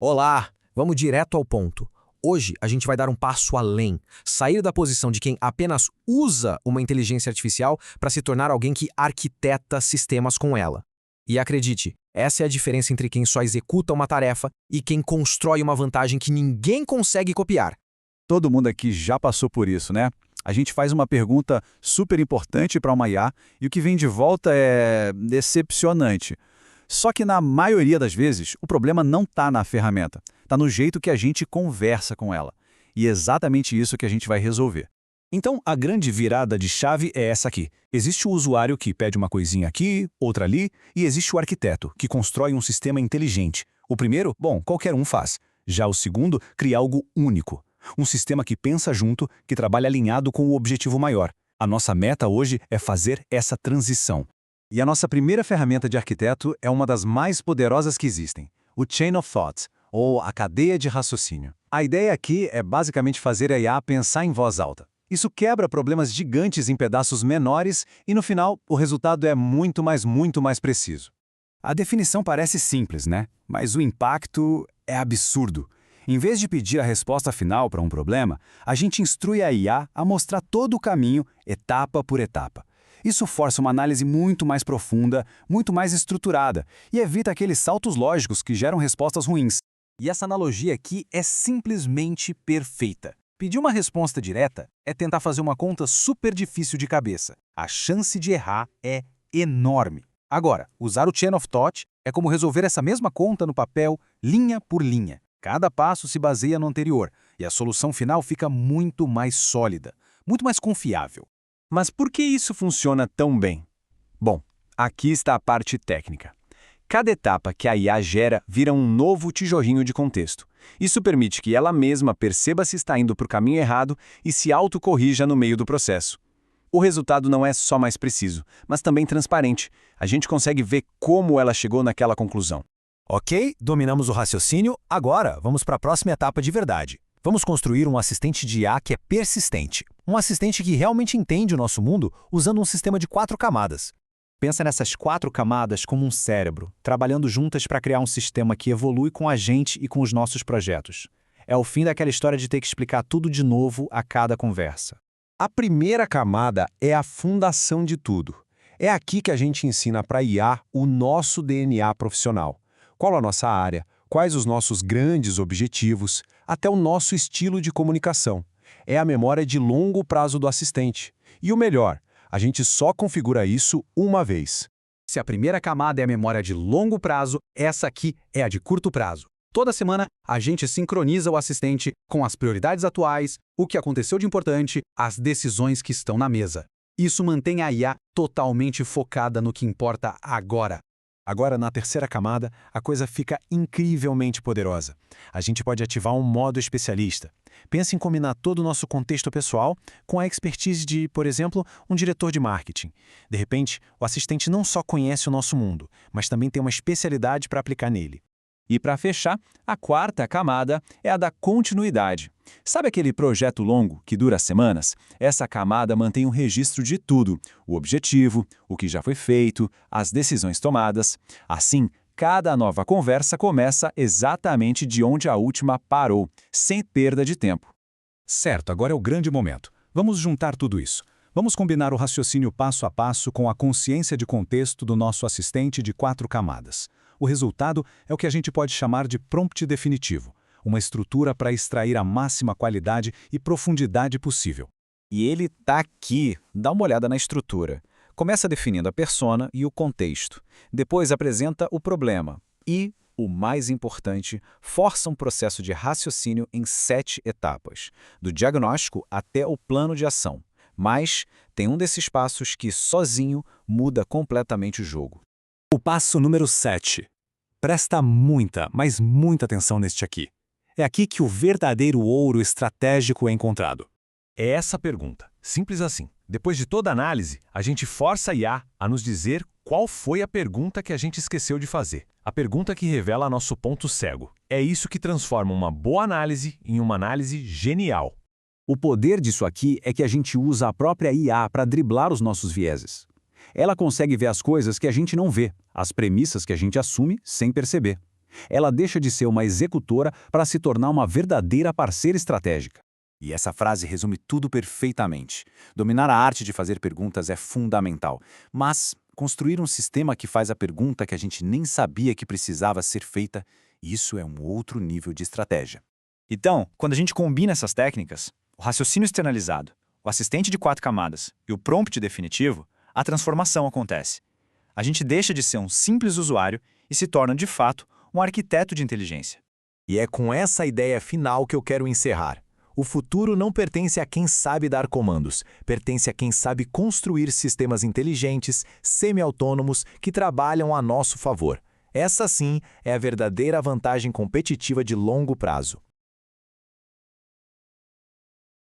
Olá, vamos direto ao ponto. Hoje a gente vai dar um passo além, sair da posição de quem apenas usa uma inteligência artificial para se tornar alguém que arquiteta sistemas com ela. E acredite, essa é a diferença entre quem só executa uma tarefa e quem constrói uma vantagem que ninguém consegue copiar. Todo mundo aqui já passou por isso, né? A gente faz uma pergunta super importante para uma IA e o que vem de volta é decepcionante. Só que na maioria das vezes, o problema não está na ferramenta, está no jeito que a gente conversa com ela. E é exatamente isso que a gente vai resolver. Então, a grande virada de chave é essa aqui. Existe o usuário que pede uma coisinha aqui, outra ali, e existe o arquiteto, que constrói um sistema inteligente. O primeiro, bom, qualquer um faz. Já o segundo, cria algo único. Um sistema que pensa junto, que trabalha alinhado com o objetivo maior. A nossa meta hoje é fazer essa transição. E a nossa primeira ferramenta de arquiteto é uma das mais poderosas que existem, o Chain of Thought, ou a cadeia de raciocínio. A ideia aqui é basicamente fazer a IA pensar em voz alta. Isso quebra problemas gigantes em pedaços menores e, no final, o resultado é muito mais preciso. A definição parece simples, né? Mas o impacto é absurdo. Em vez de pedir a resposta final para um problema, a gente instrui a IA a mostrar todo o caminho, etapa por etapa. Isso força uma análise muito mais profunda, muito mais estruturada, e evita aqueles saltos lógicos que geram respostas ruins. E essa analogia aqui é simplesmente perfeita. Pedir uma resposta direta é tentar fazer uma conta super difícil de cabeça. A chance de errar é enorme. Agora, usar o Chain of Thought é como resolver essa mesma conta no papel, linha por linha. Cada passo se baseia no anterior, e a solução final fica muito mais sólida, muito mais confiável. Mas por que isso funciona tão bem? Bom, aqui está a parte técnica. Cada etapa que a IA gera vira um novo tijolinho de contexto. Isso permite que ela mesma perceba se está indo para o caminho errado e se autocorrija no meio do processo. O resultado não é só mais preciso, mas também transparente. A gente consegue ver como ela chegou naquela conclusão. Ok, dominamos o raciocínio, agora vamos para a próxima etapa de verdade. Vamos construir um assistente de IA que é persistente. Um assistente que realmente entende o nosso mundo usando um sistema de 4 camadas. Pensa nessas 4 camadas como um cérebro, trabalhando juntas para criar um sistema que evolui com a gente e com os nossos projetos. É o fim daquela história de ter que explicar tudo de novo a cada conversa. A primeira camada é a fundação de tudo. É aqui que a gente ensina para a IA o nosso DNA profissional. Qual a nossa área, quais os nossos grandes objetivos, até o nosso estilo de comunicação. É a memória de longo prazo do assistente. E o melhor, a gente só configura isso uma vez. Se a primeira camada é a memória de longo prazo, essa aqui é a de curto prazo. Toda semana, a gente sincroniza o assistente com as prioridades atuais, o que aconteceu de importante, as decisões que estão na mesa. Isso mantém a IA totalmente focada no que importa agora. Agora, na terceira camada, a coisa fica incrivelmente poderosa. A gente pode ativar um modo especialista. Pense em combinar todo o nosso contexto pessoal com a expertise de, por exemplo, um diretor de marketing. De repente, o assistente não só conhece o nosso mundo, mas também tem uma especialidade para aplicar nele. E para fechar, a quarta camada é a da continuidade. Sabe aquele projeto longo que dura semanas? Essa camada mantém um registro de tudo: o objetivo, o que já foi feito, as decisões tomadas. Assim, cada nova conversa começa exatamente de onde a última parou, sem perda de tempo. Certo, agora é o grande momento. Vamos juntar tudo isso. Vamos combinar o raciocínio passo a passo com a consciência de contexto do nosso assistente de 4 camadas. O resultado é o que a gente pode chamar de prompt definitivo, uma estrutura para extrair a máxima qualidade e profundidade possível. E ele está aqui. Dá uma olhada na estrutura. Começa definindo a persona e o contexto. Depois apresenta o problema. E, o mais importante, força um processo de raciocínio em 7 etapas, do diagnóstico até o plano de ação. Mas tem um desses passos que, sozinho, muda completamente o jogo. O passo número 7. Presta muita, mas muita atenção neste aqui. É aqui que o verdadeiro ouro estratégico é encontrado. É essa pergunta, simples assim. Depois de toda a análise, a gente força a IA a nos dizer qual foi a pergunta que a gente esqueceu de fazer. A pergunta que revela nosso ponto cego. É isso que transforma uma boa análise em uma análise genial. O poder disso aqui é que a gente usa a própria IA para driblar os nossos vieses. Ela consegue ver as coisas que a gente não vê, as premissas que a gente assume sem perceber. Ela deixa de ser uma executora para se tornar uma verdadeira parceira estratégica. E essa frase resume tudo perfeitamente. Dominar a arte de fazer perguntas é fundamental, mas construir um sistema que faz a pergunta que a gente nem sabia que precisava ser feita, isso é um outro nível de estratégia. Então, quando a gente combina essas técnicas, o raciocínio externalizado, o assistente de 4 camadas e o prompt definitivo, a transformação acontece. A gente deixa de ser um simples usuário e se torna, de fato, um arquiteto de inteligência. E é com essa ideia final que eu quero encerrar. O futuro não pertence a quem sabe dar comandos, pertence a quem sabe construir sistemas inteligentes, semi-autônomos, que trabalham a nosso favor. Essa sim é a verdadeira vantagem competitiva de longo prazo.